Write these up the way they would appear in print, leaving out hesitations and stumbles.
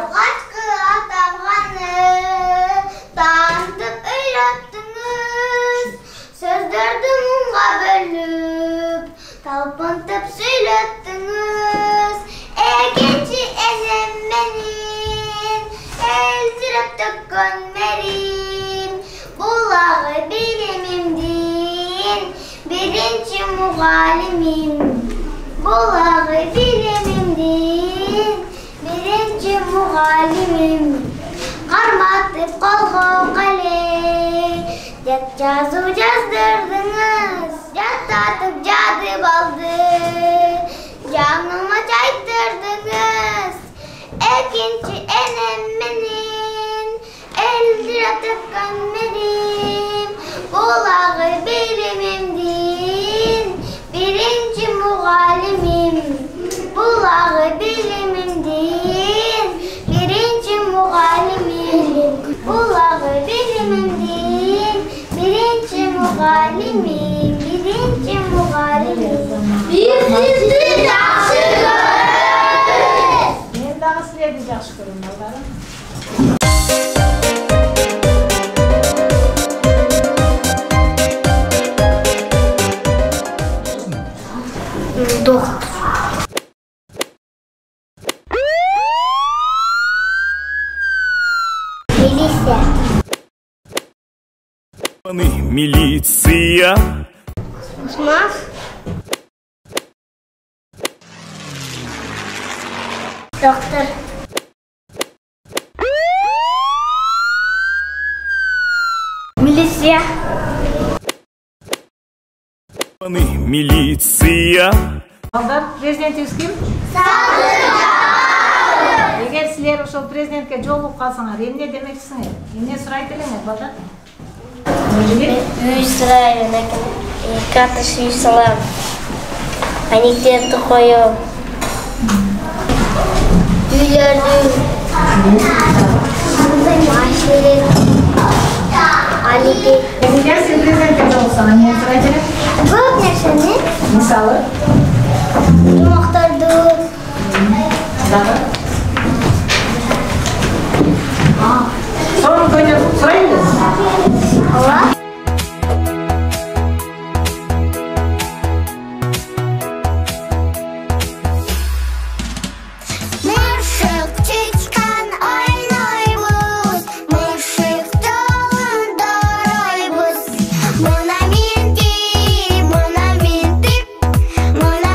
Алғашқы атамғаны танытып үйреттіңіз. Сөздерді мұңға бөліп, талпынтып сөйлеттіңіз. Екінші енем менен елдіріп төккен мерин. Бұлағы білімімден бірінші мұғалімім. Бұлағы білімімден бірінші мұғалімім. Қарматып қолға қалей, деп жазу жаздырдыңыз. Жаттатып жадып алды, жаныма жайдырдыңыз. Екінші енем менен елдіріп төккен мерин. Бұлағы білімімден бірінші мұғалімім. Бұлағы білімімден бірінші мұғалімім. Бұлағы білімімден бірінші мұғалімім. Бірінші мұғалімім. Сізді жақсы көрем. Мен дағы сіздерді жақсы көрем, балдарым. Доктор. Милиция. Милиция. Смаз. Доктор. Милиция. Милиция. Балдар, президентіңіз кім? Садыржан! Егер сілер ошол президентке жолугуп калсаңар, эмне демексиңер? Эмне сурайт элеңер, балдар? Үй сұрайын, карташ үй салам, аниктерді қойым. Үйлердің машин, алипе. Егер сен президентке жолуксаң, эмне сурайт элең? Көп нәрсені. Мисалы? Тамақтарды. Дагы? Сонун көйнө сурайбыз. Ала. Мона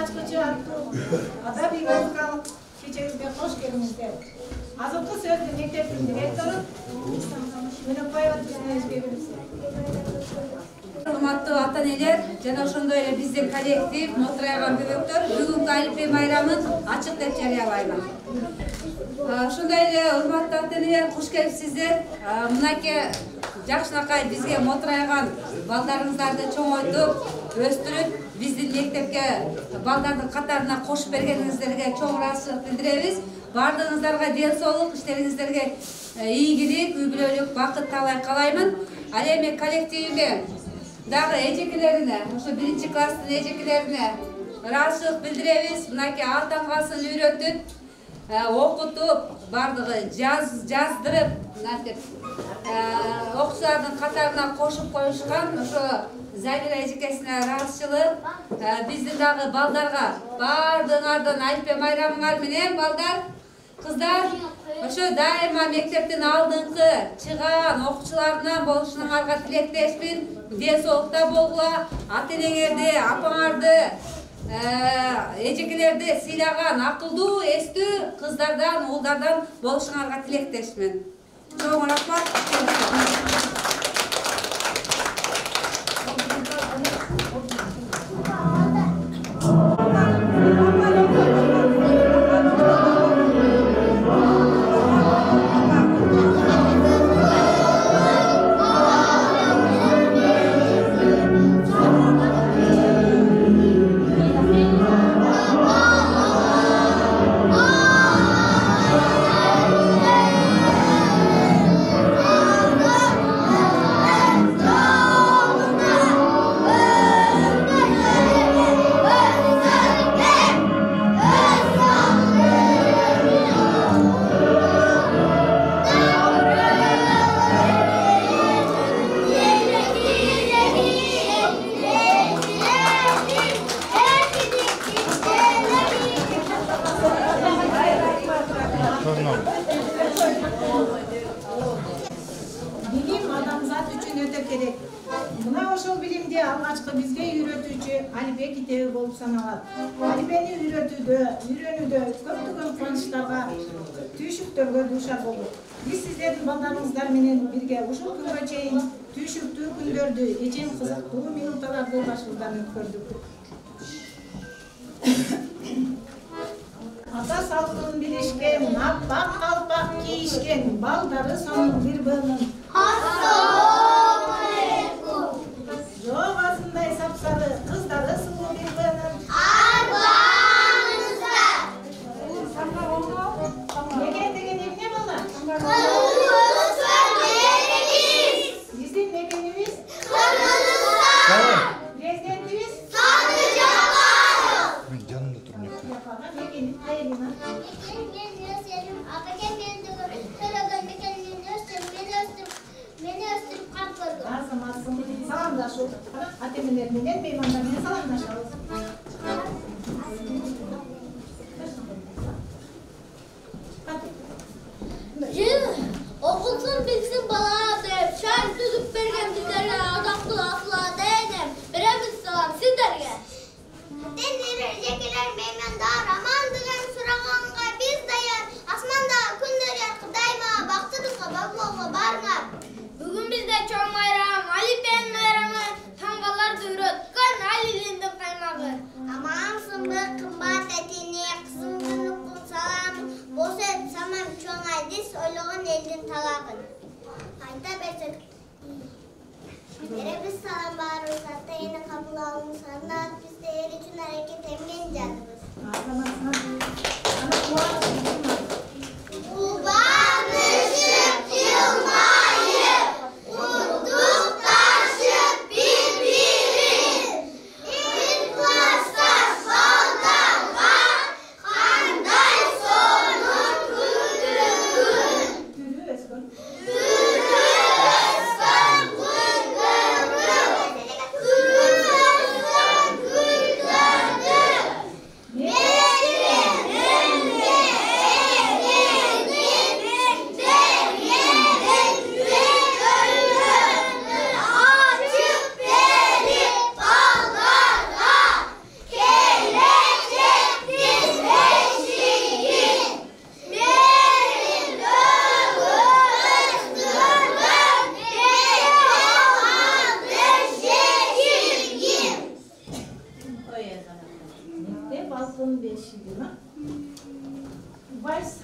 ачкычы аттуу адабий музыкалык кечегибизге кош келиңиздер. Азыркы сөздү мектептин директору Мөнөкбаева Түйсүнөзгө берилсин. Урматтуу ата-энелер жана ошондой эле биздин коллектив Мотурайган бөбөктөр бүгүнкү Алипе байрамын ачык деп жарыялайм. Ошондой эле урматтуу ата-энелер куш келипсиздер. Мынакей жакшынакай бизге Мотурайган балдарыңыздарды чоңойтуп, өстүрүп, биздин мектепке балдардын катарына кошуп бергениңиздерге чоң ыраазычылык билдиребиз. Бардыгыңыздарга ден соолук, иштериңиздерге ийгилик, үй бүлөлүк бакыт таалай каалаймын. Ал эми коллективиме дагы эжекелерине, ошо 1-класстын эжекелерине ыраазычылык билдиребиз. Мынакей А тамгасын үйрөтүп, окутуп, бардыгы жаздырып, мынтип окуучулардын катарына кошуп коюшкан ошо Замира эжекесине ыраазычылык. Биздин дагы балдарга бардыгыңардан Алипе майрамыңар менен балдар, кыздар, ошо дайыма мектептин алдыңкы чыган окуучуларынан болушуңарга тилектешмин. Ден соолукта болгула, ата-энеңерди, апаңарды, эжекелерди сыйлаган акылдуу, эстүү кыздардан, уулдардан болушуңарга тилектешмин. Чоң рахмат. Билим адамзат үчүн өтө керек. Мына ошол билимди алгачкы бизге үйрөтүүчү Алипе китеби болуп саналат. Алипени үйрөнүүдө көптөгөн кубанычтарга, түйшүктөргө дуушар болдук. Биз сиздердин балдарыңыздар менен бирге ушул күнгө чейин түйшүктүү күндөрдү, эжем кызыктуу минуттарды башыбыздан өткөрдүк. Ата салкын билишкен, аппак калпак кийишкен балдары сонун бир быынын. Ассалому алейкум. Жок асындай сапсары кыздары сулуу бир быынын. Арбаңыздар. Мекен деген эмне бала? Кыргызстан элибиз. Биздин мекенибиз Кыргызстан. президентибиз Саты Жапаров. Мен жанымда тұрмын. мекенин кайрына. Арзымасын саламдашуу. Ата-энелер менен меймандар менен саламдашабыз. Окулсын билсин бала деп, шай түзүп берген биздерге адактуу асыл ата энем. Беребиз салам сиздерге. Ата-энелер, эжекелер, меймандар, амандыгын сураганга биз даяр. Асманда күндөр яркы дайыма бактыбызга баблоого барыңар. Бүгүн бизде чоң майрам, Алипенин майрамы, таңгаларды үйрөткөн Алилиндин каймагы. Амансыңбы кымбат этине, кызымдын салам, босеп самам чоң айдис, ойлогон элдин талабын. Айта берсек. Беребиз салам баарыбыз, ата-эне кабыл алыңыз, анда бизде эл үчүн аракет эмген жаныбыз. Кубанышып жылмайып, куттукташып бири-бирин. Бир классташ балдарга кандай сонун күндөрүн. Түрү өскөн күндөрдү. şimdi lan. Vals.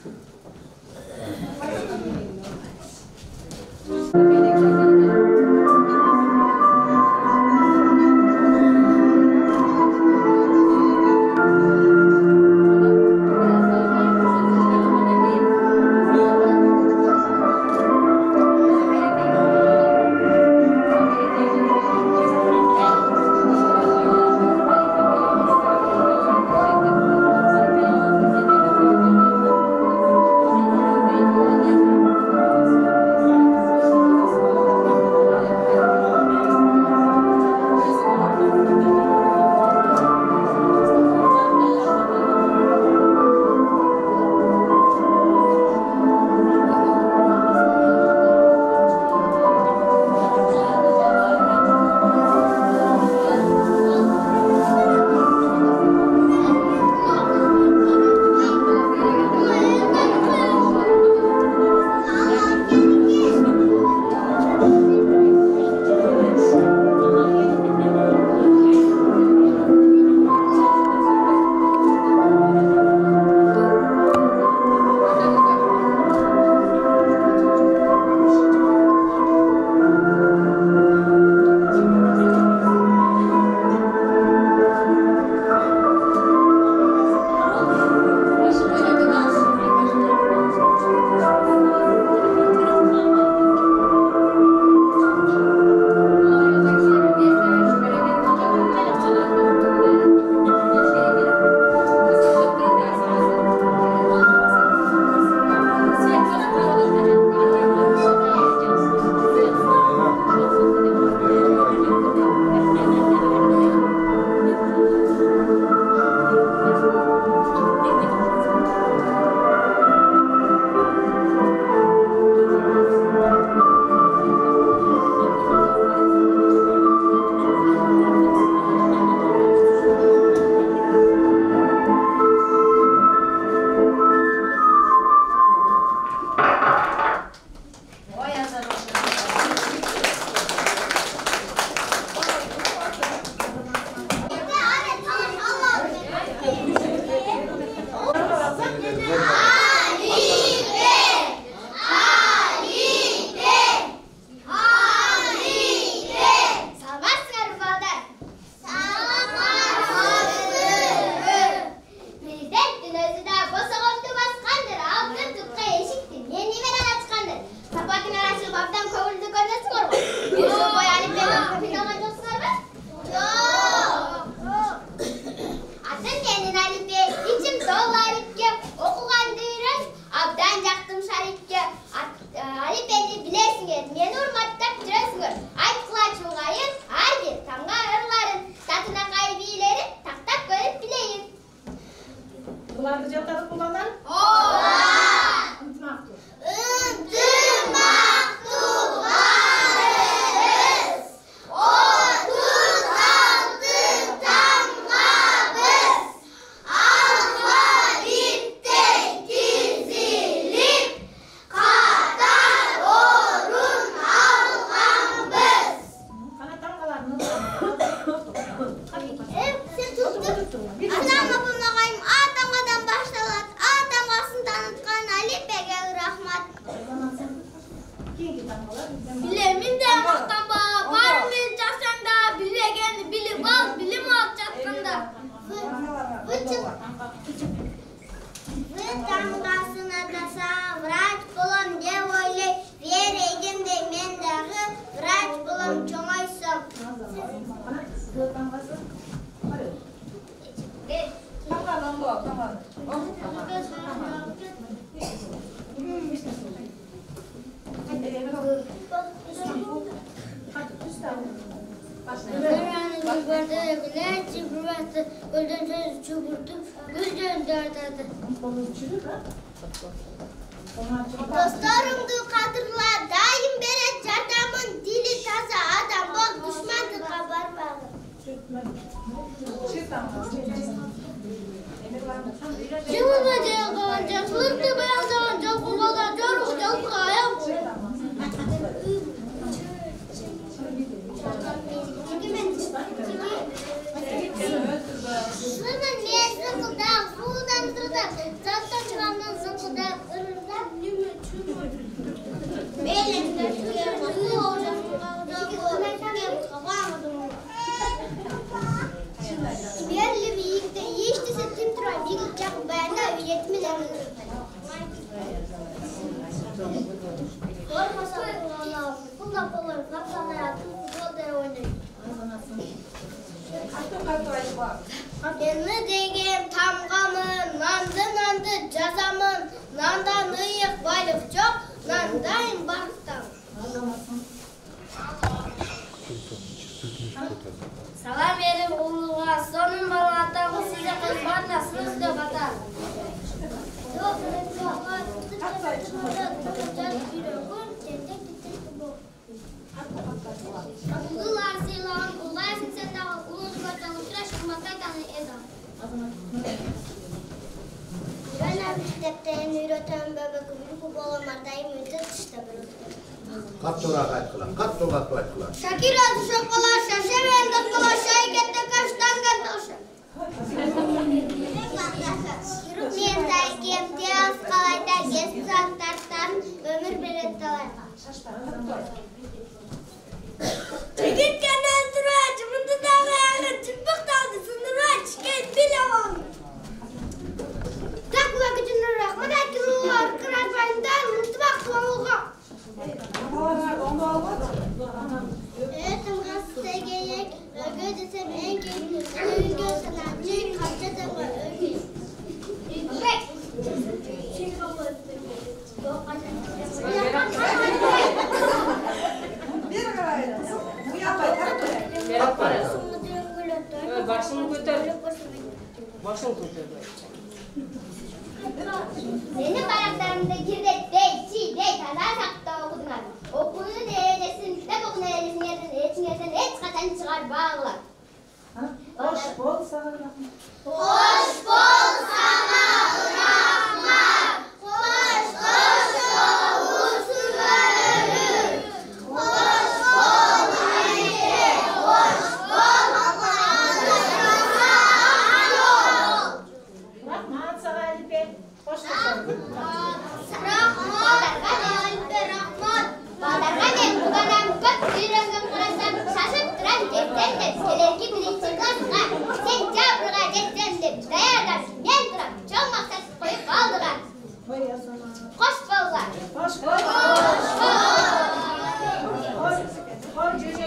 Bunlar jatları kullanan? Ntımaqlı. Dostlarımdı kadırla daim bere çardamın dili taza adam bol düşmandı kabar bağlı. Cıvıda cıvıda sırtı beyazdan cıvıda cıvıda cıvıda ayam. Sının neyse kıda Zaten çırandan zınkıda ırırda Beğenler Yerli bir yıkta yeşti settim tura bir çak bayanda yetmeden Olmasa kullanlar, kullanlar, kaptanlar, futbolda oynayın. Beni degem tamgamın, nandı cazamın, nandan ıyık balık çok, nandayım balıktan. Salam verim uluğa, sonun balığa size kızmatlasınız da batar. Ulular silan, ulaysın sen de ulun batalım, tıraş kumakaytanı ezan. Ben mektepten öğreten bebek büyük olamadayım öte işte böyle. Kattorak ayttılar, kattorak ayttılar. Şakir adı şokolar, şaşeven doktolar, şahikette kaçtan kantoşu. Yürümeyen gemtiyaz kalayda gezsiz aktarsan ömür berettalayga. Çekirken öldürüş, mındı dağıya çıpık daldı sınırıç, gel bilemem. Takla gücünü rahman akıllılar, kırar bayından mutfak kıvalığa. Öğretim gazeteye gerek, örgü desem en keyifli, örgü sanatçı, kapça da var örgü. Senin bayraklarında girdek, dey, çiğ, dey, talar sakta okudunlar. Okunu değerlesin, kitap okunu değerlesin, yerden hiç kaçan çıkar bağlar. Hoş bol sana. Hoş bol sana rahmat. Hoş hoş olsun ölür. Hoş bol haydi. Hoş bol rahmat. Rahmat sana Alipe. Hoş geldin. Rahmat. Rahmat. Badarkan bukanam kot direngam kerasam sasat teran jetten selerki birinci kelasga sen jabrga jetten dep dayadan men turam çoğ maksat koyup kaldılar. Koy ya sana. Hoş bollar. Hoş bol. Hoş cüce.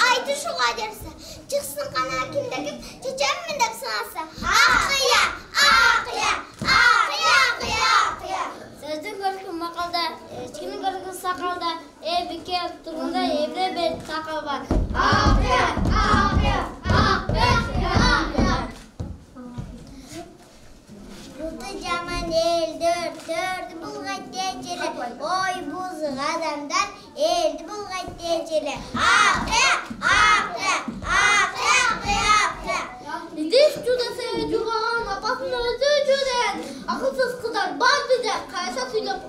Aydı şu kaderse çıksın kana kim döküp çiçeğim mi dep sınası akıya akıya akıya akıya akıya Sözün görkün makalda eskinin görkün sakalda bike turgunda evde bir sakal var akıya akıya akıya akıya Buldu caman el dört bulgayt geçeli oy buzun adamlar eldi bulgayt geçeli akıya akıya akıya akıya Diş juda seve juğan apasın özü jüden akılsız kızlar bal bize kaysa suyduk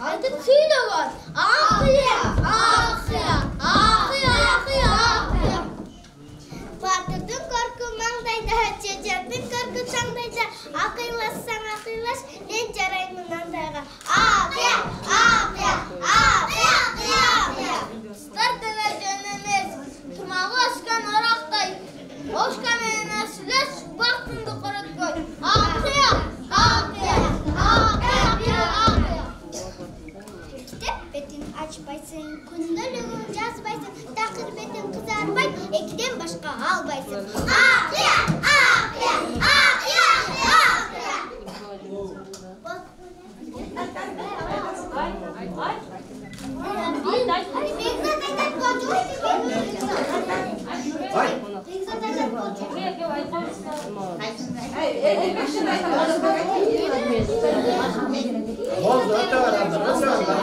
artık suyu da var akıya akıya akıya akıya akıya Batırdın korku mağdayda çeçerdin korku sandayda akıylaşsan akıylaş ben carayımın andayga akıya akıya akıya akıya akıya Startına dönemiz tumağı aşkan araktay Oşkan enesileş baktın da korat koy Меникиден башка албайсың. Акыя, акыя, акыя, акыя. Oldu, öte var abla, öte var.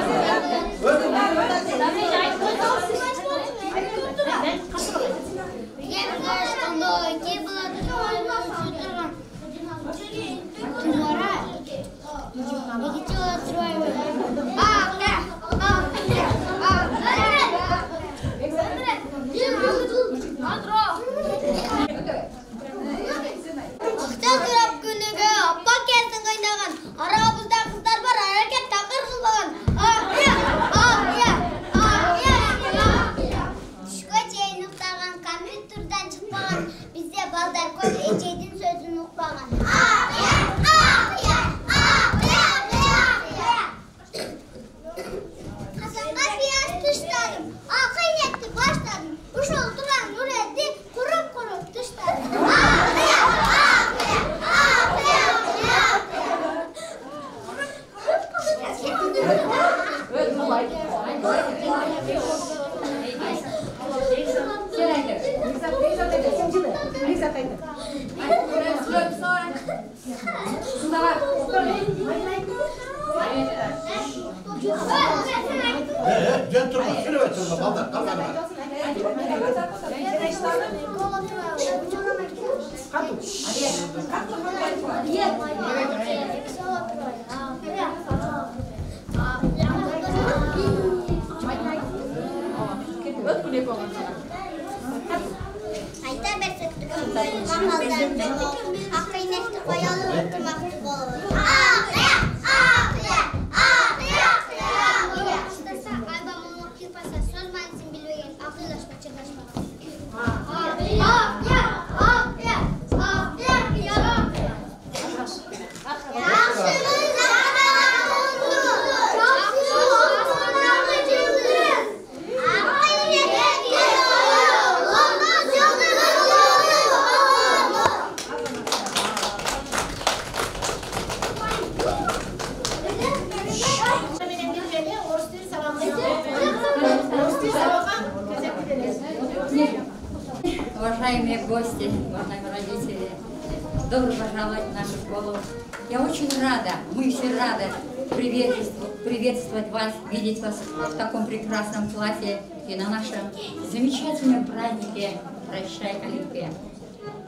Aramızda kızlar var, hareket takır kılın. Düşkü çeyini uqtağın, kompüterden çıkmağın, bizde balдар koz eceydin sözünü uqmağın. Hasanға пияз тыштадым, ақын етті баштадым, ұш олтыран нұр әді, құрып тыштадым. Can turma, şöyle ver turma, baldan, kalkan var. Ayta bersek hakkıyneşti koyalı oturmaktı olur. Albamımı kirpasa söz manisin bilmeyen akıllaşma çırlaşma. Уважаемые гости, уважаемые родители, добро пожаловать в нашу школу. Я очень рада, мы все рады приветствовать вас, видеть вас в таком прекрасном платье и на нашем замечательном празднике «Прощай, Олимпия».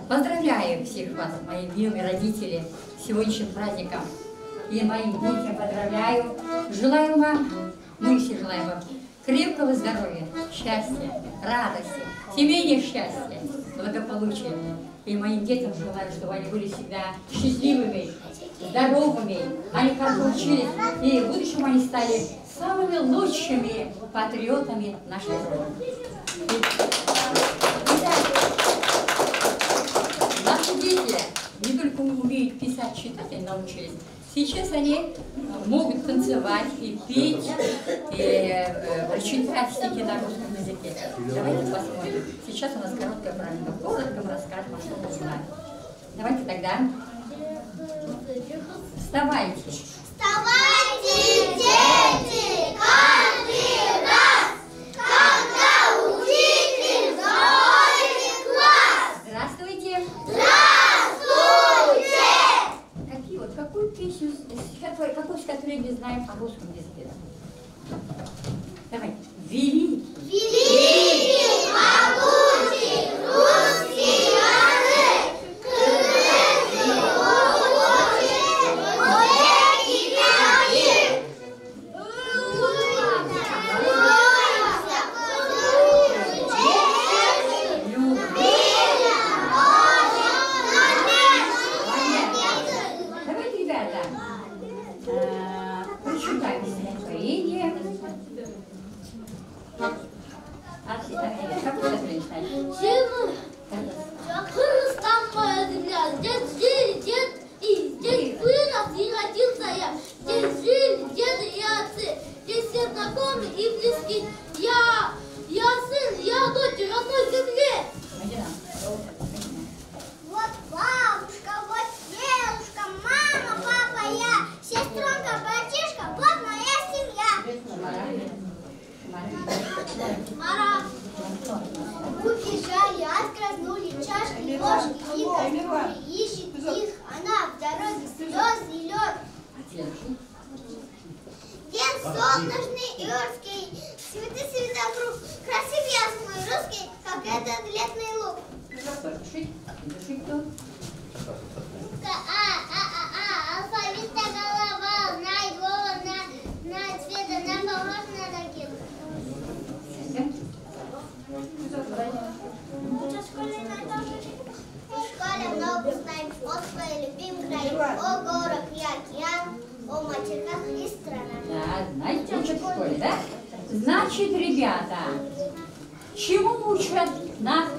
Поздравляю всех вас, мои милые родители, с сегодняшним праздником. И моим детям поздравляю. Желаю вам, мы все желаем вам крепкого здоровья, счастья, радости, семейного счастья, благополучия. И моим детям желаю, чтобы они были всегда счастливыми, здоровыми, они хорошо учились, и в будущем они стали самыми лучшими патриотами нашей страны. Наши дети не только умеют писать, читать, они научились. Сейчас они могут танцевать и петь, и читать стихи на русском языке. Давайте посмотрим. Сейчас у нас короткая программа. Коротко мы расскажем, что мы знаем. Давайте тогда. Вставайте. Вставайте, дети, каждый раз, когда учитель заходит в класс. Здравствуйте. Здравствуйте! Какую песню, какую стихотворение знаем о русском языке? Давай. Великий, могучий русский язык, крылья очень, великий язык. Давайте, ребята, прочитаем стихотворение. Как вы прочитали? Кыргызстан моя земля, здесь жили дед и здесь вырос и родился я. Здесь жили деды и отцы, здесь все знакомые и близки. Я сын, я дочь родной земле. Это летный лук. Алфавитная голова, знает Вова, знает Света, нам похож на таких. В школе много знаем о своей любимой крае, о горах и океан, о материках и странах. Да, знаете, учат в школе, да? Значит, ребята, чему учат нас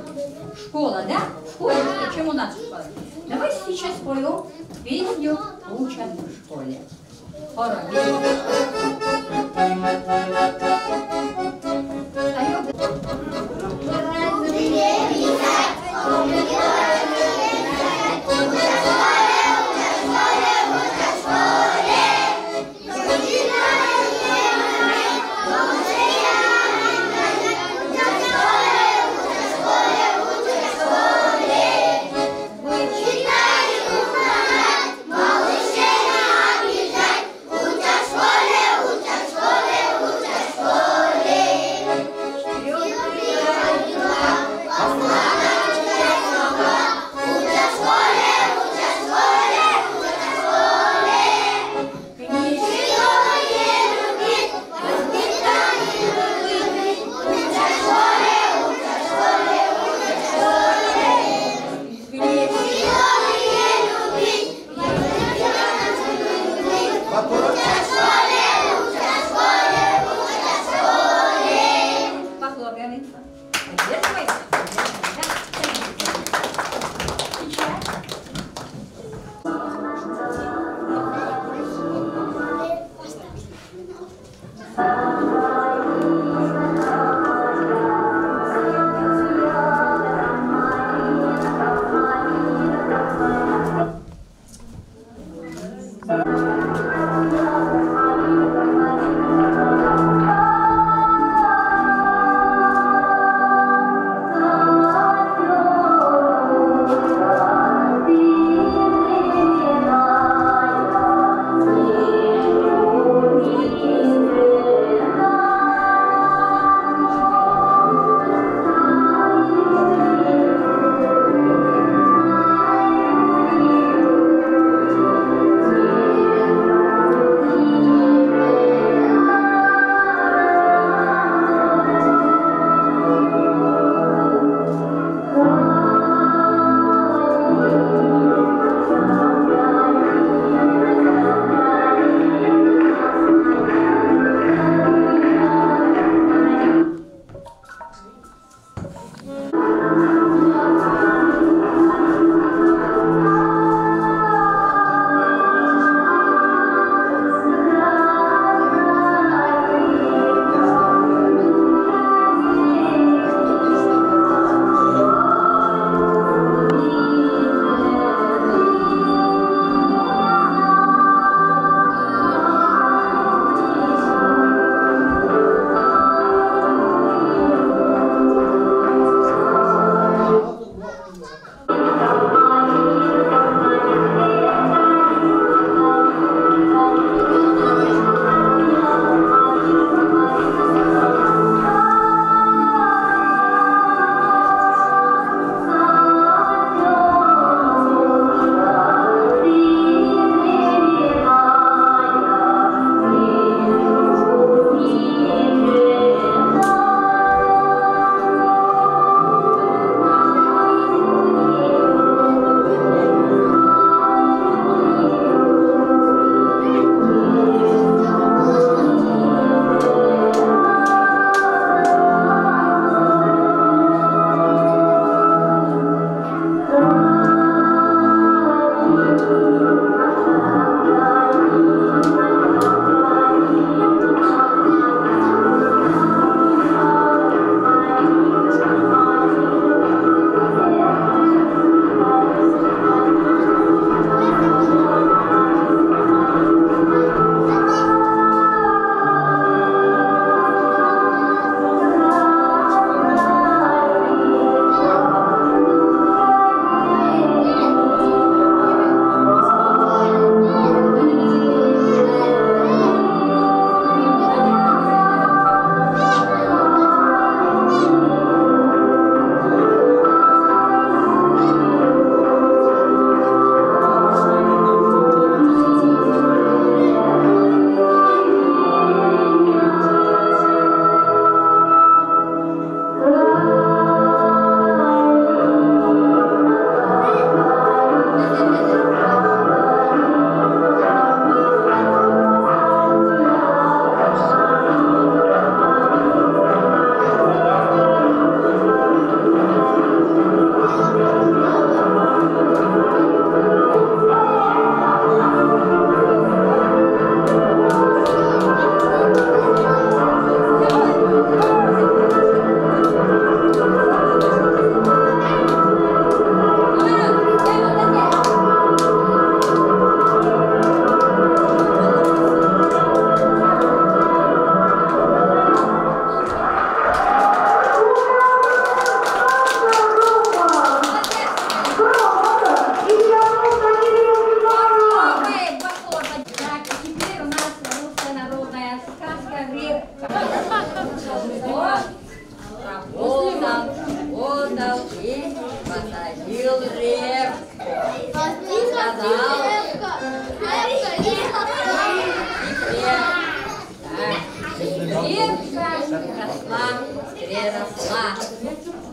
школа, да? В школе чему нас школа? Давайте сейчас споем песню «Учат в школе».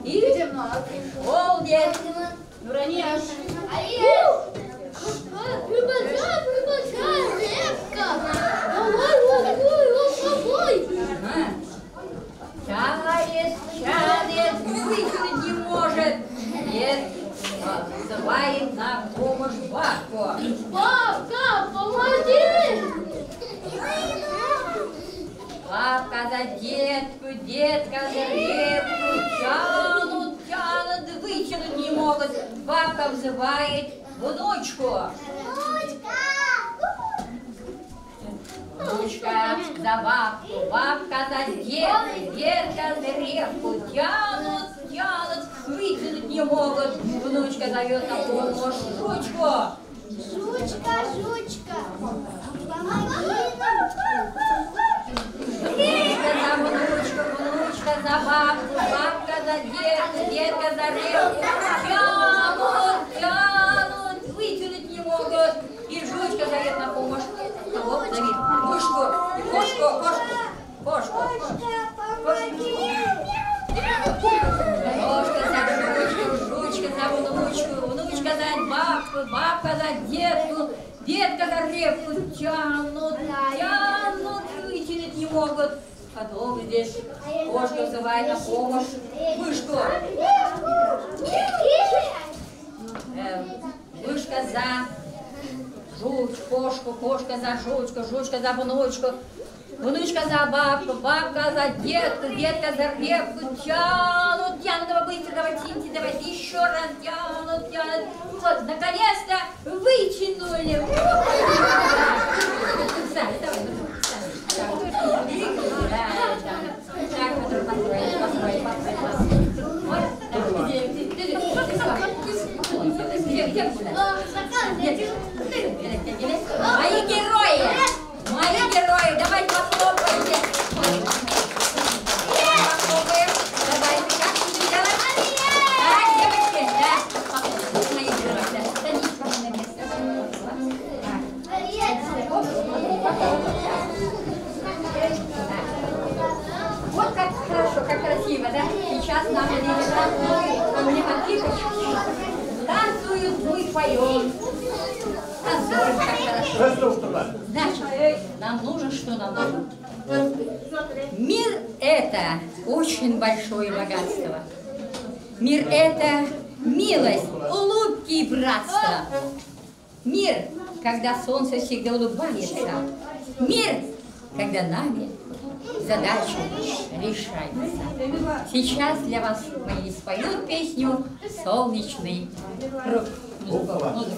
И молодец. Нуранеш. Прибачай, репка. Давай, Тянет, вытянуть не может. Нет, вызывает на помощь бабку. Бабка, помоги! Бабка за детку, детка за репку. Тянут, вытянуть не могут. Бабка вызывает внучку. Внучка за бабку, бабка за детку, детка за репку. Тянут, вытянуть не могут. Внучка зовет на помощь жучку. Жучка, помоги! Внучка за бабку, бабка за детку, детка за репку. Тянут, вытянуть не могут. И жучка зовет на помощь. Кого зовет? Кошку, кошку. Кошка за жучка за внучка за бабку, бабка за детку, детка за репку. Тянут, вытянуть не могут. Потом здесь кошка вызывает на помощь мышку. Мышка за кошку, кошка за жучку, жучка за внучку, внучка за бабку, бабка за детку, детка за репку. Тянут, давай быстро, давайте еще раз тянут. Вот, наконец-то вытянули. Мои герои, давайте похлопайте. Похлопаем. Давайте, как будем делать? Девочки, да. Мои герои, да. Садитесь, пожалуйста, на место. Вот как хорошо, как красиво, да? Сейчас нам не подпишешь. Танцуют, мы поем. Танцуем, как хорошо. Значит, нам нужно, что нам нужно? Мир – это очень большое богатство. Мир – это милость, улыбки и братство. Мир, когда солнце всегда улыбается. Мир, когда нами задача решается. Сейчас для вас мои споют песню «Солнечный круг». Всегда будет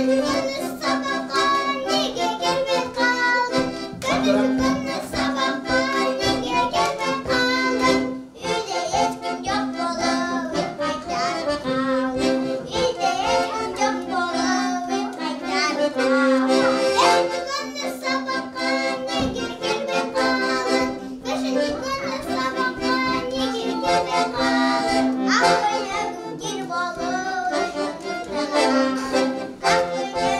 Thank you.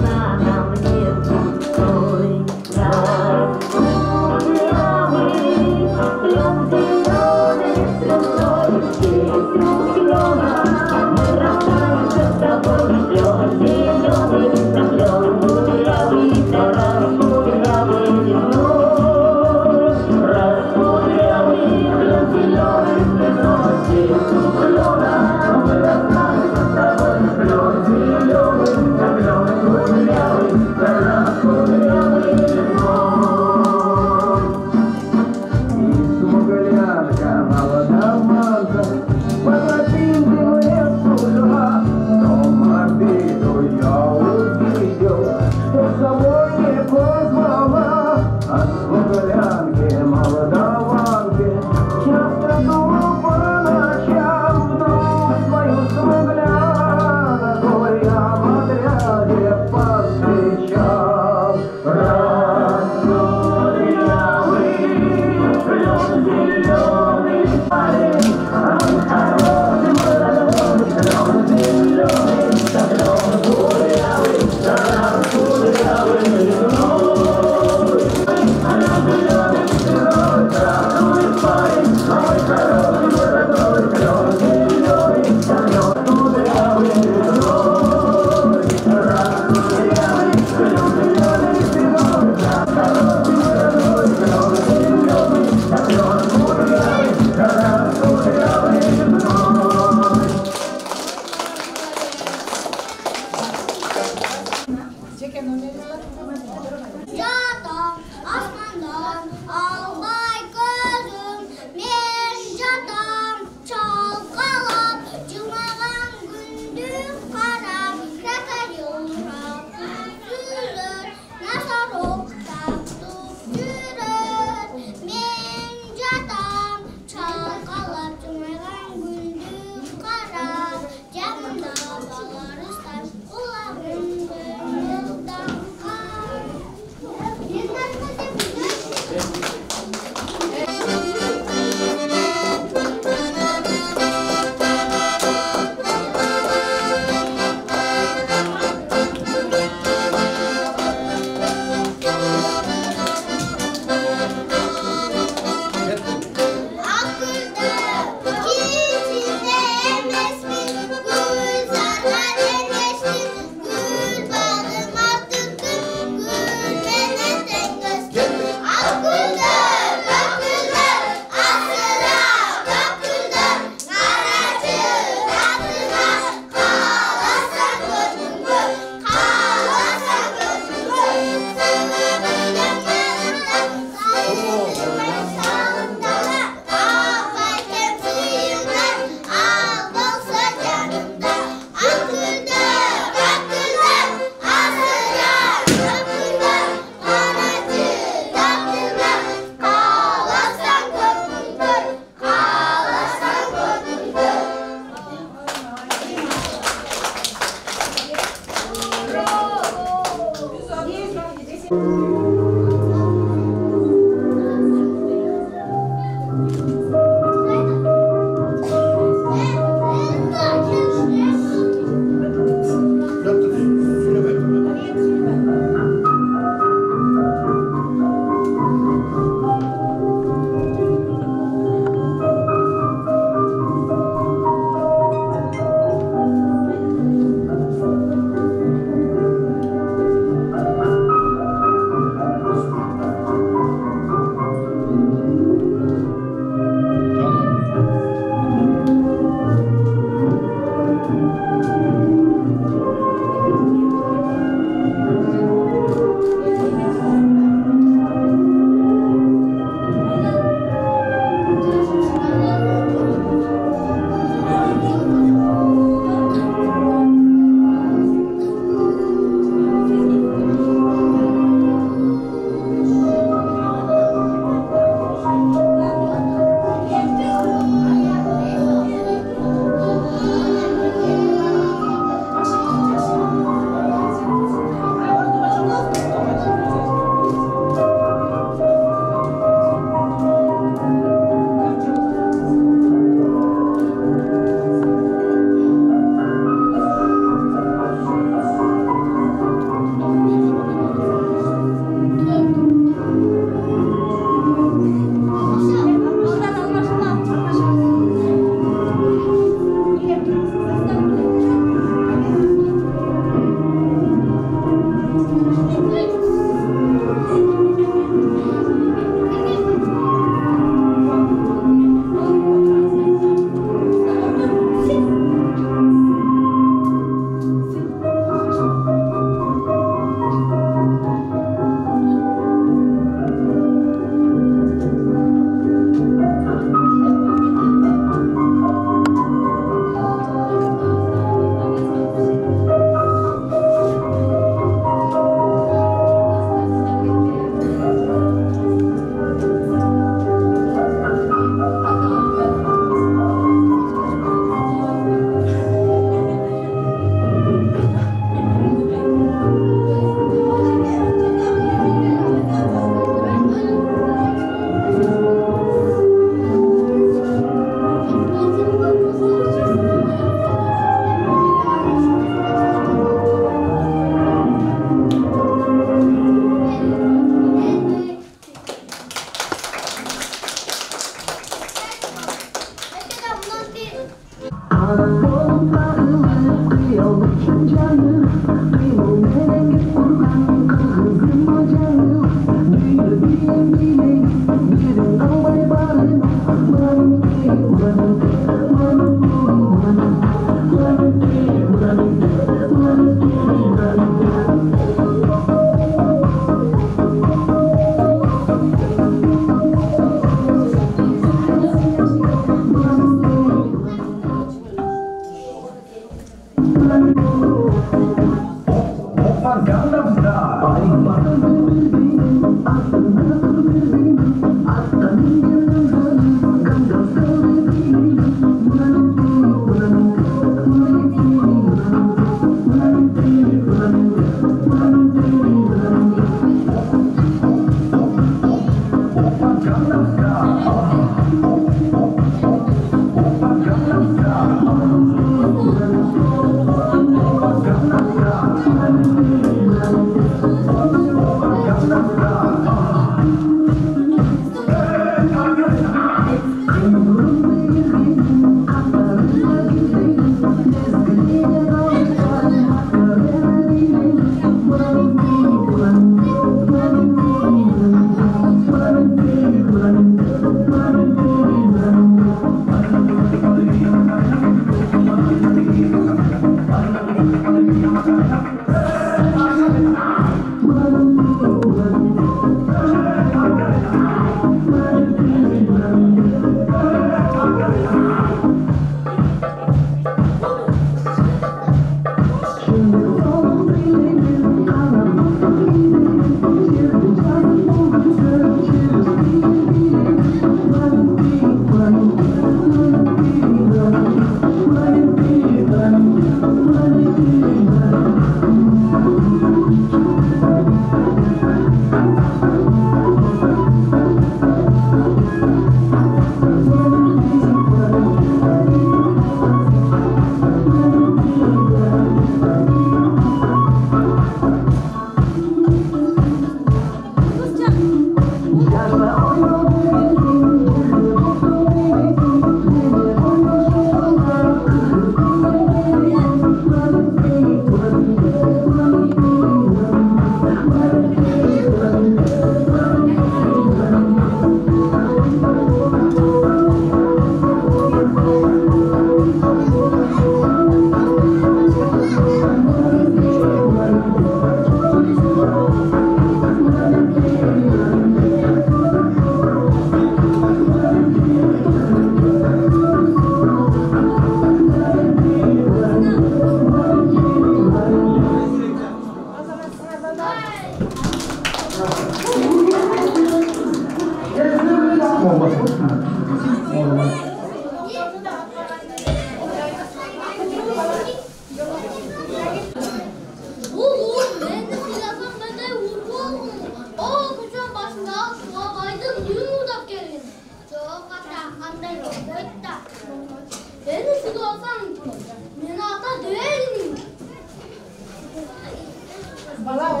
Bala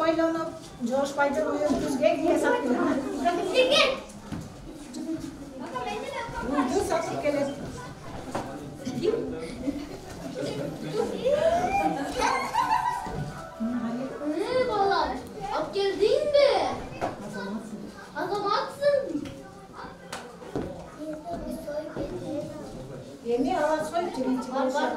oynanıp, coşmaydı oyun düzgün diye satıyor. Uydu satıp gelir. Ne bala? Ab geldin mi? Azamatsın. Yemeği alan soy pirinci var. Var.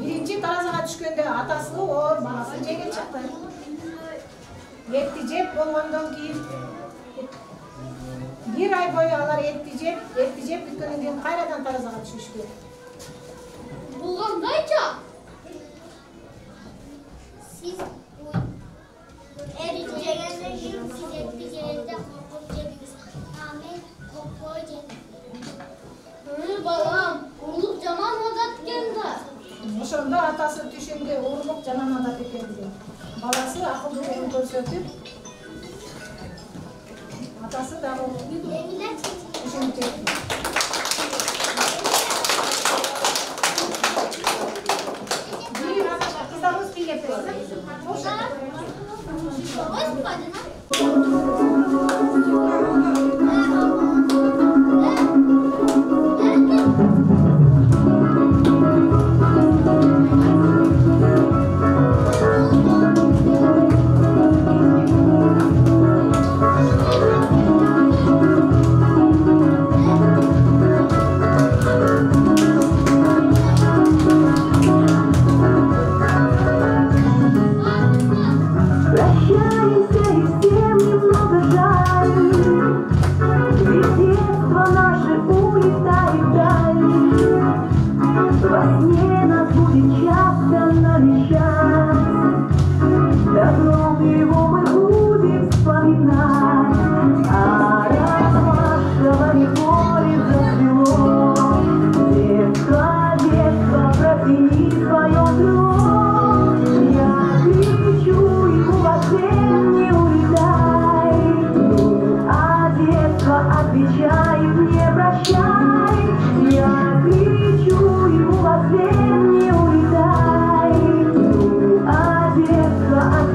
Birinci tarazağa düşkende atası o balası cege çıktı. Yetti cep bolgandan keyin bir ay boyu alar yetti cep bütününden kayradan tarazağa düşüştü. Bulgandayca. Siz eritegenler gibi siz ettiğinizde kopuk cebiniz. Amin kopuğu cebiniz. Balam, urluk caman adat geldi. Oşonda atası düşündü, urluk canana da tekerdi. Balası akıllı onu gösterdi. Atası da o düşündü. Bir ana kızımız bir yapıyorsa. Hoş geldin.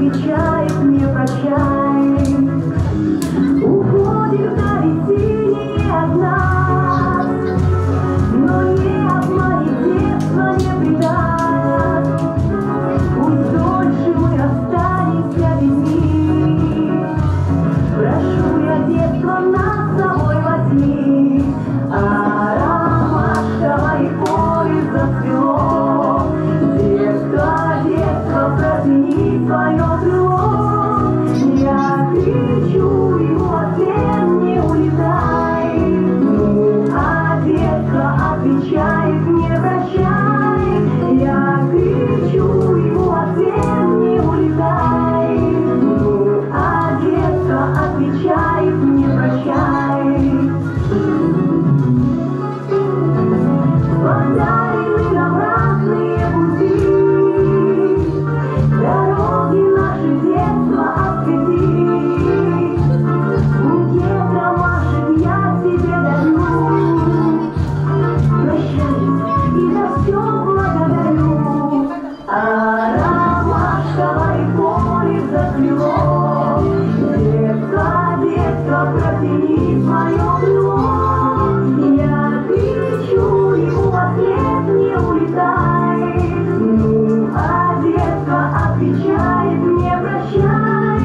отвечает мне прощай. Уходит вдали синие от нас, но не обманет детство, не предаст. Пусть дольше мы останемся без них. Прошу я детство нас с собой возьми, а ромашковое поле зацвело. Детство, детство, протяни свое крыло. Я кричу ему ответ, не улетай. Ну, а детство отвечает мне прощай. Я кричу ему ответ, не улетай. Ну, а детство отвечает мне прощай. Подарили нам разные пути, дороги наши детства отведи. Букет ромашек я тебе дарю. Прощаюсь и за все благодарю. А ромашковое поле зацвело. Детство, детство, протяни свое крыло. Я кричу ему ответ, не улетай. Ну, а детство отвечает мне прощай.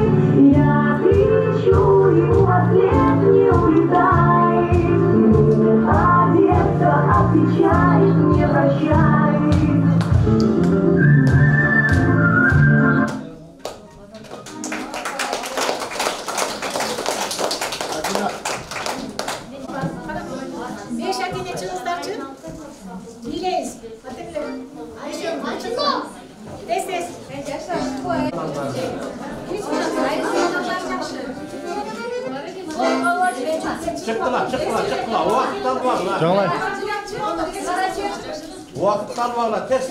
Я кричу ему ответ, не улетай. Ну, а детство отвечает мне прощай. Beşer çıkızlarcı. Dileyiz. Hatırlayın. Ayşe. Ses ses. Çıktılar. Vakıttan bağla. Жаңылай. Vakıttan bağla. Tez.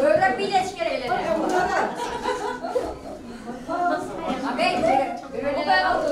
Öyle bileş gereğiyle. Abi, öyle ben aldım.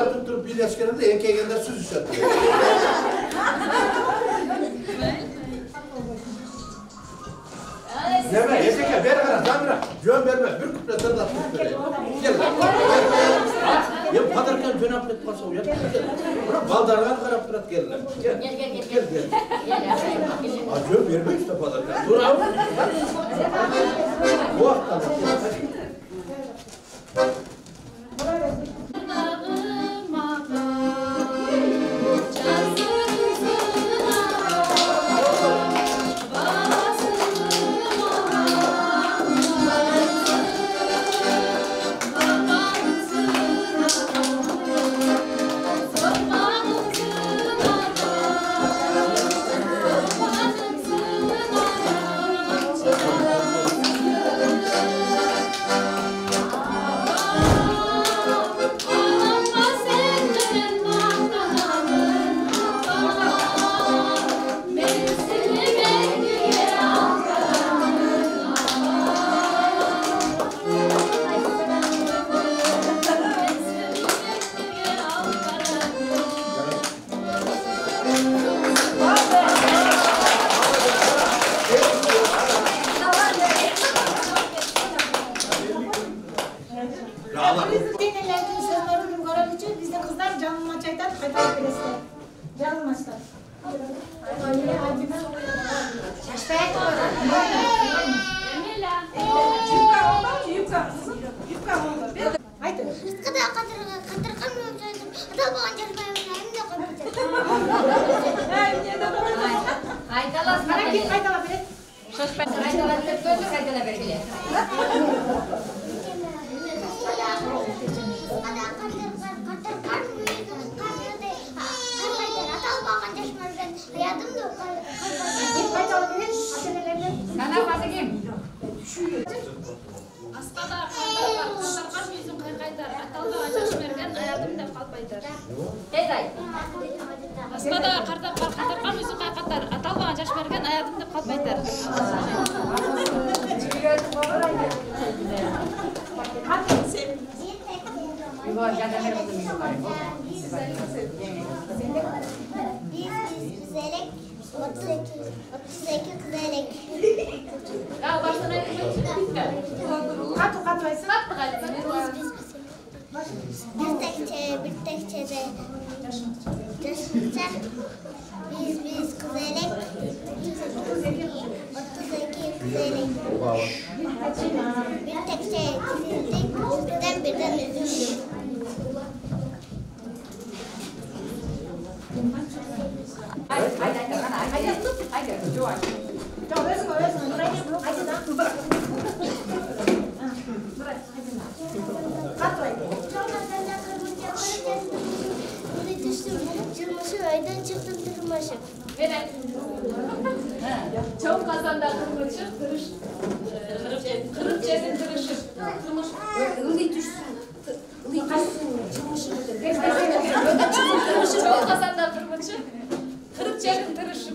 Ayağını tutturup birleşkeninde en kegende süz işattı. Deme, yeseke, ver bana, Zamira. Güven verme, bir kuple sen de atmış böyle. Gel lan. Ya padarken dön apret basa uyan. Bırak baldarlar karap durat gel lan. Gel. Gel. Acıyor verme işte padarken. Dur abi. Bu hafta. Çok kazanda kırmızı, kırık cezin kırışı. Çok kazanda kırmızı, kırık cezin kırışı.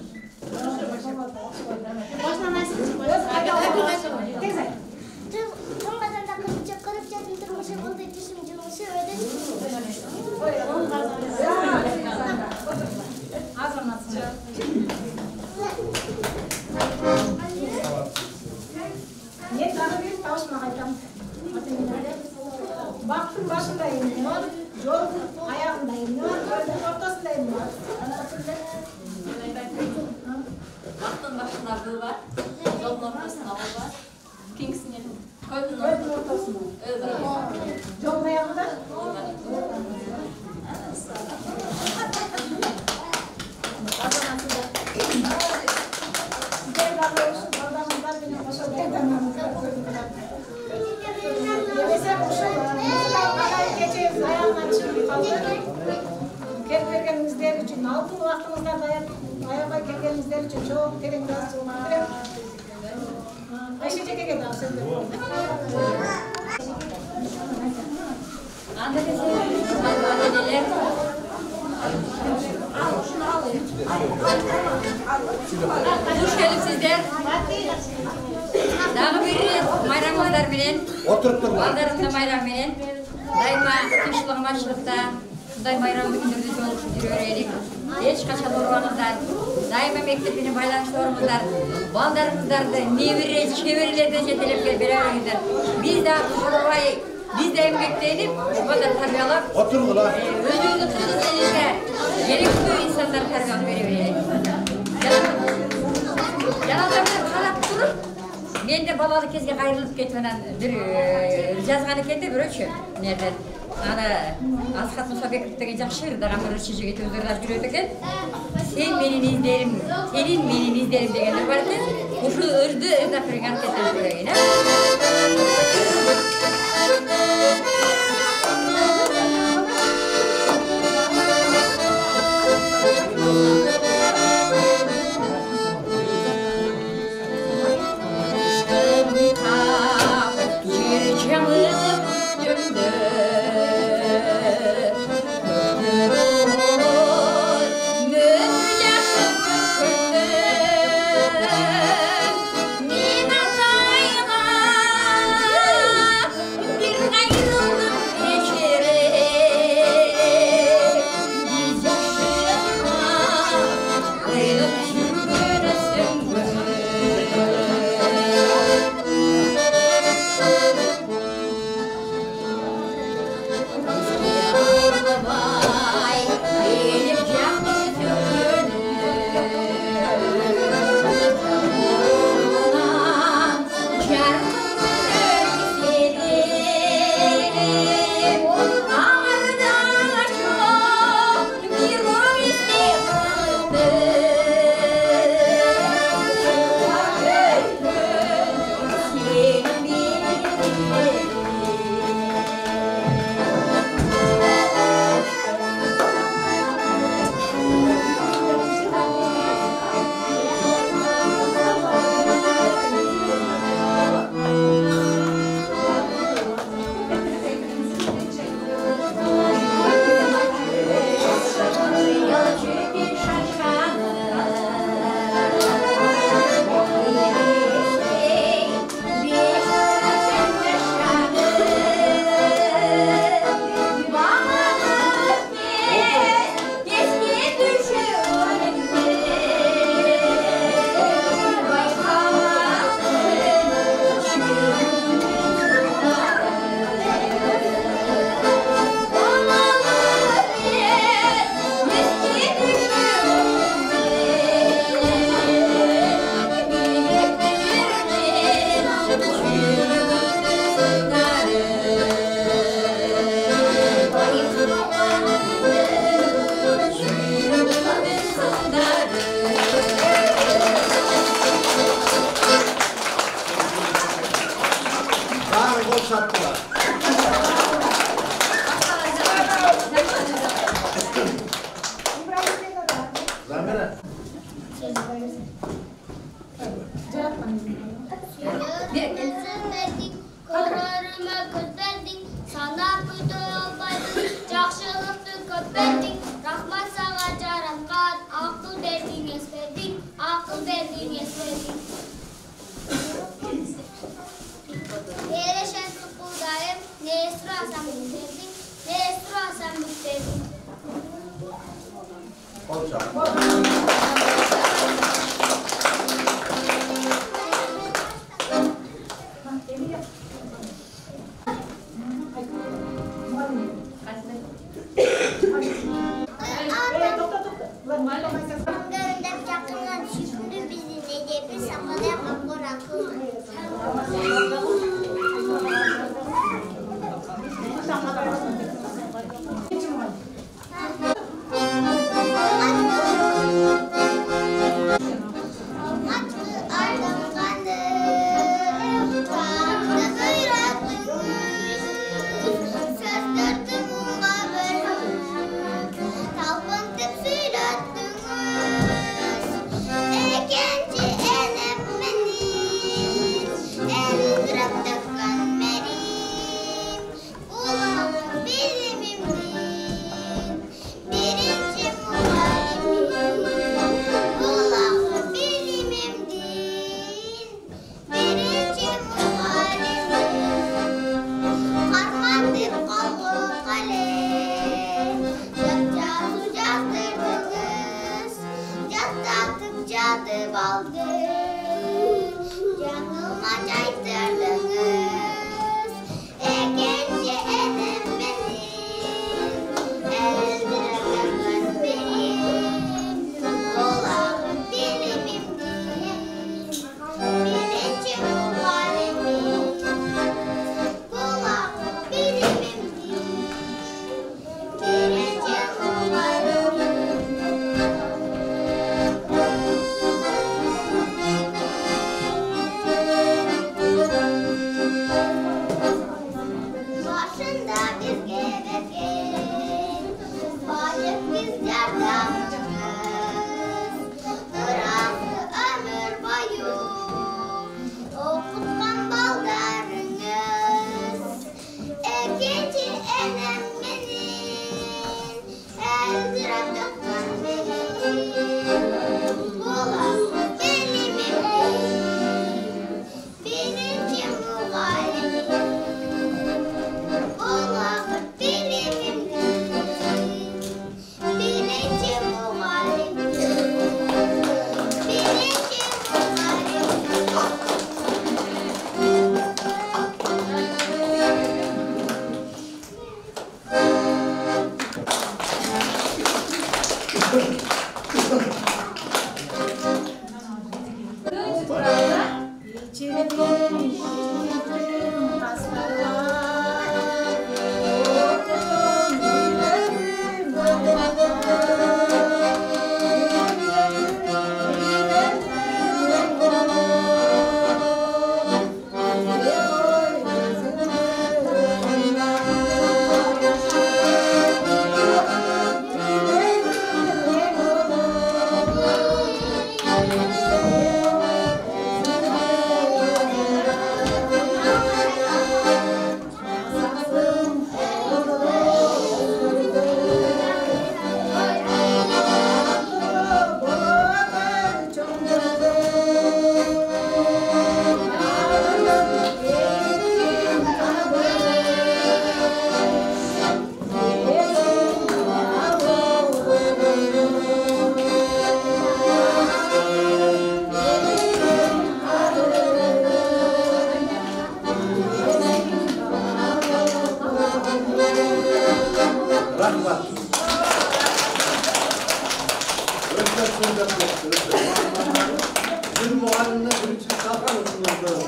Baktım başında iniyor, yolun ayağında iniyor, gözün ortasında iniyor. Baktın başında kıl var, yolun ortasında o var. Kings'in yerinde. Gözün ortasında. Yolun ayağında. Gelgenizler için, altın vaktımızda ayağa gelgenizler için çok teşekkür ederim. Ayşe çekeke daha sen de. Anneler. Hoş geldiniz sizler. Daha bir bayramlar bilen. Oturttum. Baldarımda bayram bilen. Daima tinçlik, maçlıkta, ушундай майрамдуу күндөрдө жолугушуп жүрө берелик. Эч качан оорубаңыздар. Дайыма мектеп менен байланышта болуңуздар. Балдарыңыздарды небере, чеберелерден жетелеп бере бериңиздер. Биз да оорубай, биз да эмгектенип, балдар тарбиялап, Отургула. өзүңүздүн кызыңызга керектүү инсандар тарбиялап бере берелик. Жанагыларды карап туруп, мен де балалык кезге кайрылып кетип анан бир жазган экен да бирөөчү. Эмнеден аны Асхат Мусабеков деген жакшы ырдаган бир чечеге өздөрүлөр жүрөт экен. Сен менин издерим, сенин менин издерим дегендер бар экен. Ушу өрдү ырдап берген кетен көрөйүн, Elim baldı. Yanıma çaydırdınız. Egenci enem benim. Eldiren benim. Dolabım dilimimdi. Birinci muharremim. Dolabım dilimimdi. Birinci muharremim. Başında biz geberken, bayık bizler damcımız. Irak'ı ömür boyu okutkan baldarınız. Ekinci enem benim, eldiren döktün benim. Kulak benim evim, birinci muharremim. Kulak benim evim, birinci muharremim. Birinci İçerim hastalar, okudum yüreğim Rahmat. Öğretmen sunacak yoktu. Bir muhallimle birinci kalkan olsunlar böyle.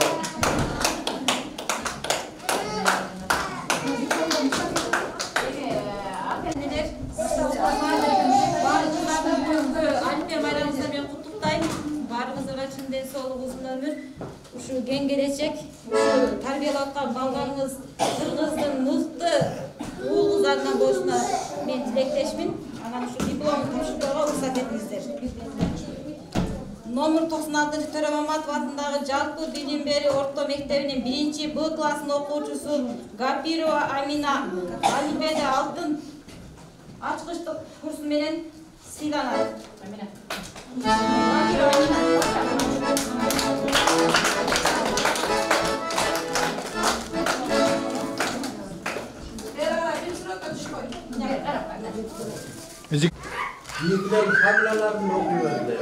Efendiler, Alper bayramımızda ben kutlukdayım. Barımızı kaçından soluq uzun ömür. Şu gengelecek, şu tarbiyalatkan ballarınız, kırgızdın, mızdı, uğul kızlarından boşuna men tilekleşmin. Anam şu diplom taşıdığına ruhsat etіңіздер. Номер 96 Төрө Маматов атындагы жалпы билим берүү орто мектебинин 1-Б классынын окуучусу Гапирова Амина Алибеде алтын ачкычтык курсу менен сыйланат. Амина. Гапирова Амина. Yiğitlerin hamlelerini okuyordu.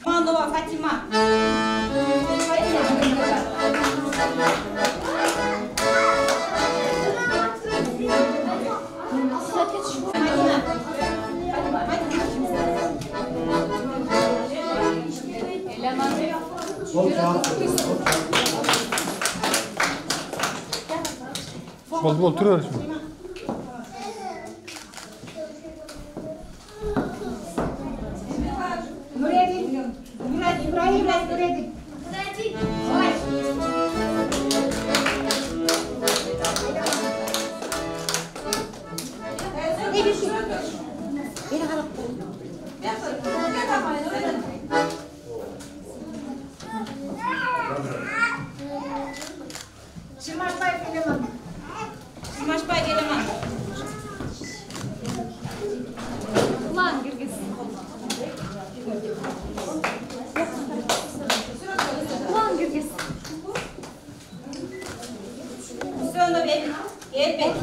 Mandova Fatima. Bol oturuyor şimdi. İbrahim Nureddin. Şimaşbay Geleman. Şimaşbay Geleman. Ulan Girgiz. Ulan Girgiz. Sonra bir gelmek.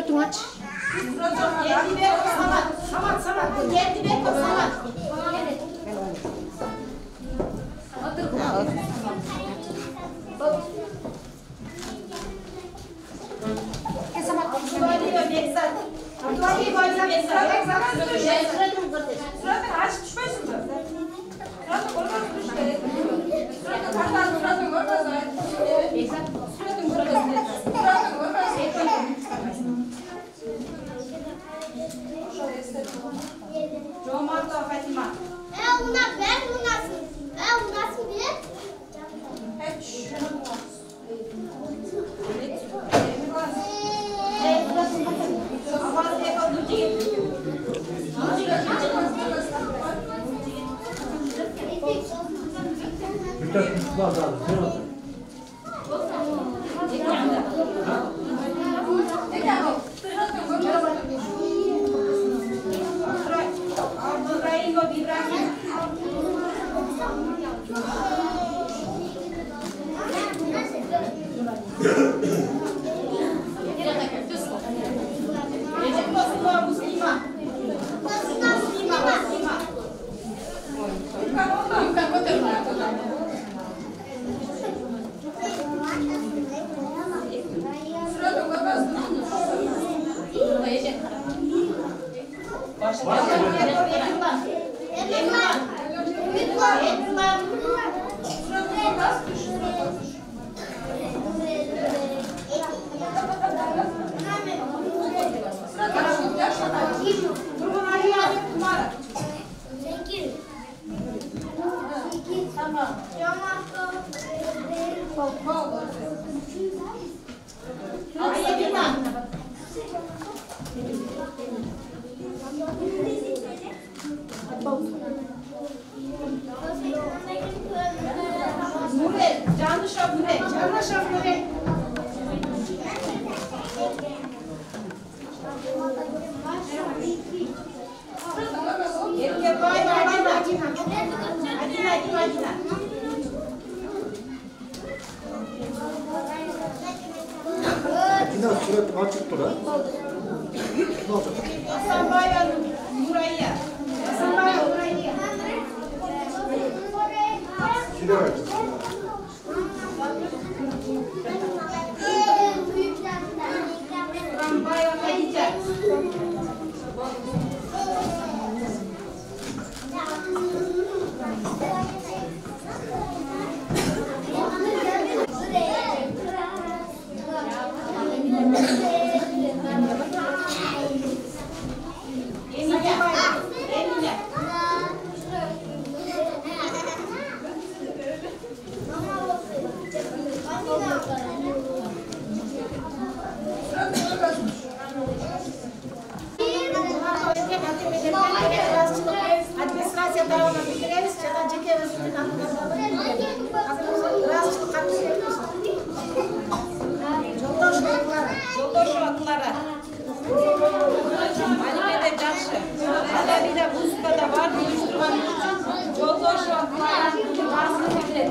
Suratını aç. Suratını açık dur ha. Ne olacak? Administrasiya davamını bitireriz, çatan çekeriz, Жолдошу атлары. Алибеде жакшы. Алабида музыкада бар уюштурган үчүн жолдошу атлары басын билет.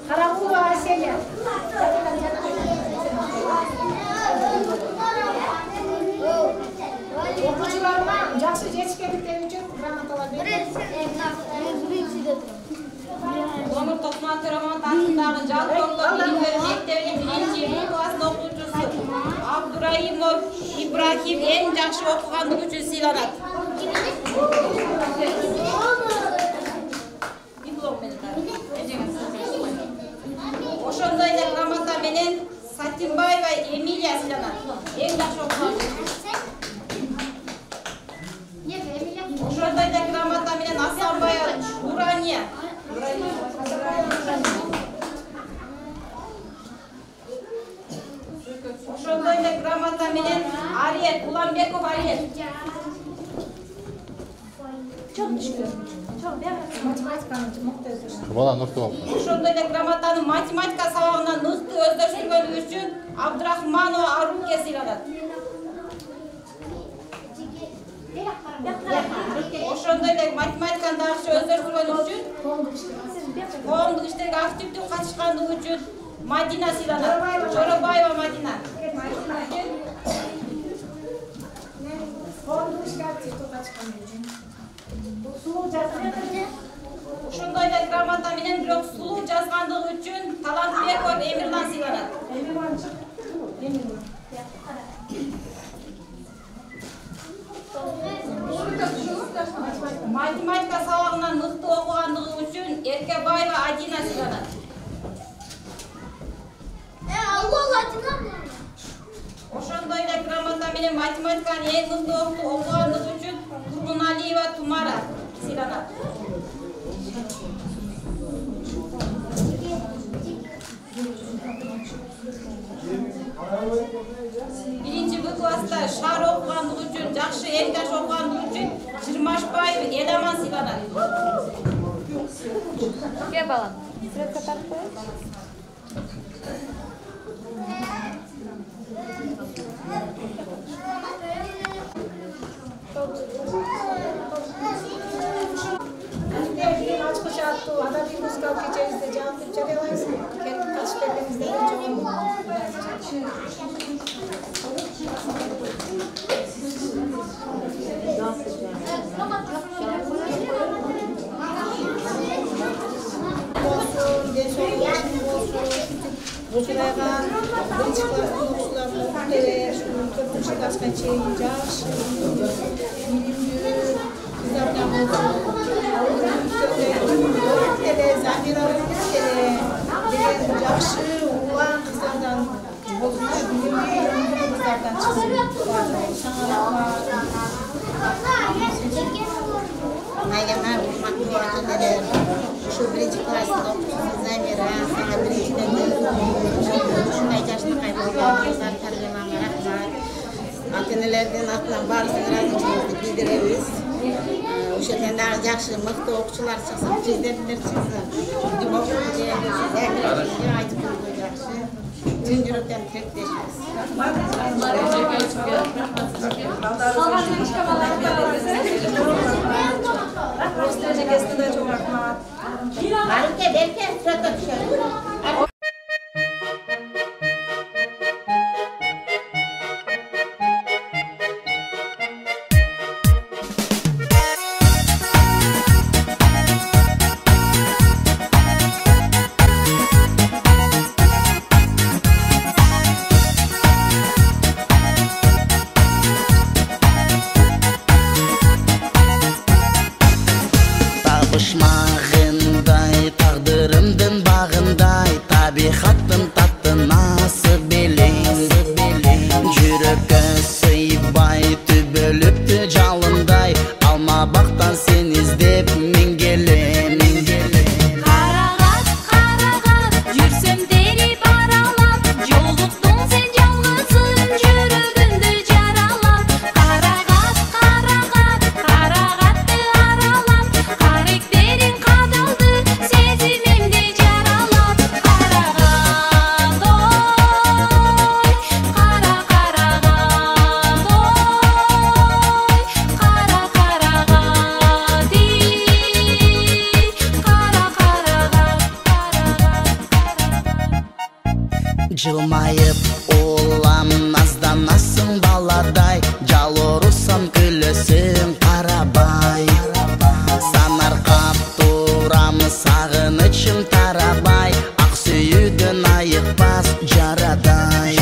Карагула Аселя. Окуучуларыма жакшы жетишкендиктери үчүн грамоталар берилет. Домур Тосман Төремонов атындагы Жалпы улуттук билим мектебинин 1-2 класс окуучусу Абдураимов Ибрахим эң жакшы окугандыгы үчүн сыйланат. Ошондой эле грамота менен Сатимбаева Эмилия сыйланат. Эң жакшы окуган. Ошондой эле грамота менен Асанбаева Нурания. Ошондой эле грамота менен Ариет Уланбеков Ариет. Математиканы мыкты өтүш. Бала нұрты болду. Ошондой эле грамотаны математика сабагынан мыкты өздөштүргөнү үчүн Абдрахманова Аруке сыйланат. Ошондой эле математиканы дагы өздөштүргөнү үчүн коомдук иштерге активдүү катышкандыгы үчүн Мадина сыйланат. Жоробаева Мадина. Коомдук ишке активдүү катышкандыгы үчүн. Ошондой эле грамота менен бирок сулуу жазгандыгы үчүн Талантбеков Эмирлан сыйланат. Математика сабагынан мыкты окугандыгы үчүн Эркебаева Адина сыйланат. Ошондой эле грамота менен математиканы эң мыкты окугандыгы үчүн Тургуналиева Тумара сыйланат. Биринчи Б класста шаар окугандыгы үчүн, жакшы эркаш окугандыгы үчүн Жырмашбаев Эламан сыйланат. Кел балам, суретке тартып коеюн. Ачкыч аттуу адабий музыкалык кечебизде жаңылтып жарыялайбыз. Келип катышып бергениңизде Бушурайган биринчи класстын окуучуларына төртүнчү класска чейин жакшы билимдүү кыздардан Замира деген жакшы улан кыздардан болсун, билимдүү кыздардан чыксын. Майгана урматтуу ата-энелер, ушу биринчи класстын окуучусу Замира, сага биринчиден ушундай жаштыкка болгонуңуздар тарбиялаңа рахмат. Ата-энелердин атынан баарыбыздын ыраазычылыгыбызды билдиребиз. Ошондон дагы жакшы мыкты окуучулар чыксын, президенттер чыксын. Айтып койгон жакшы. Чын жүрөктөн тилектешибиз. Аруке берке суретке түшөт. Табышмағындай, тағдырымдың бағындай, табиғаттың таттынасы белең. Жүрекке сыйбай, түбіліпті жалындай, алма бақтан сен іздеп мен келем. Қарағат, қарағат, жүрсем дереп аралап, жолықтың сен жалғызым, жүрегімді жаралап. Қарағат, қарағат, қарағатты аралап, қаректерің қадалды, сезімімді жаралап. Қарағат, ой, қара қарағат, ой, қара қарағат, Жылмайып олам, назданасың баладай, жал ұрысам күлісің қарабай. Санарқап тұрам, сағынычым тарабай, ақ сүйудің айықпас жарадай.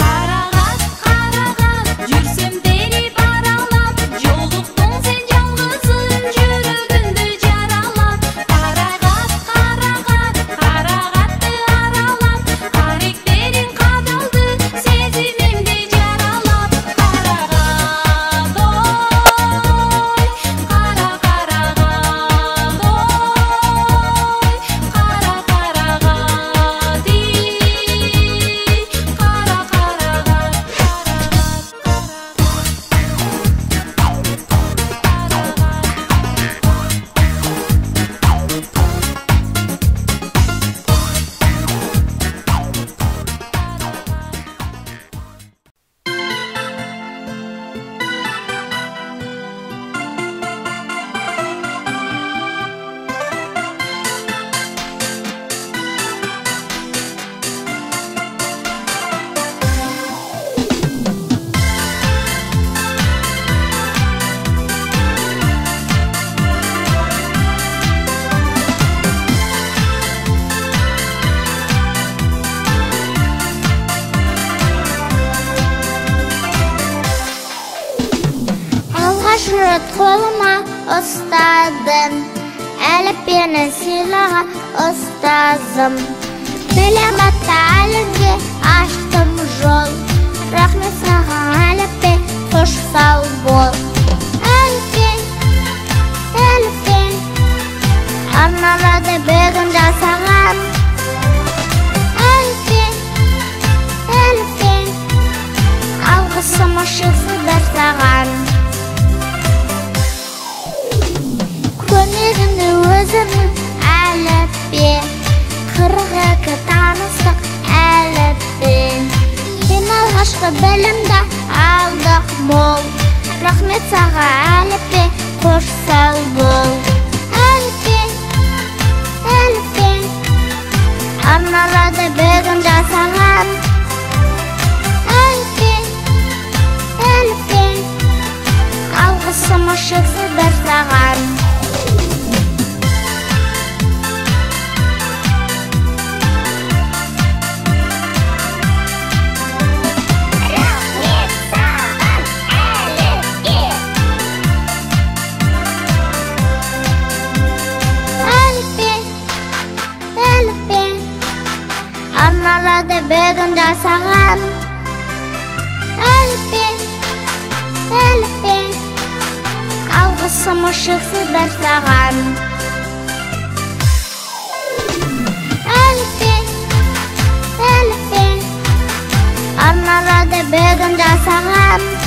Қарағат, қарағат, жүрсем дереп аралап, жолықтың сен жалғызым, жүрегімді жаралап. Қарағат, қарағат, қарағатты аралап, қаректерің Düşürüp koluma ustadın, әліппені сыйлаған ұстазым. Білім атты әлемге аштым жол, рахмет саған әліппе, қош сау бол. Әліппе, әліппе, арналады бүгін жасаған. Әліппе, әліппе, алғысым шексіздер саған. Көмегімді өзімнің әліппе, 42 таныстық әліппе. Сен алғашқы білімді алдық мол, рахмет саған әліппе, қош сау бол. Әліппе, әліппе, арналады бүгін жасаған. Әліппе, әліппе, алғысым шексіздер саған. Арналады бүгін жасаған. Әліппе, әліппе, алғысым шексіздер саған. Әліппе, әліппе, арналады бүгін жасаған.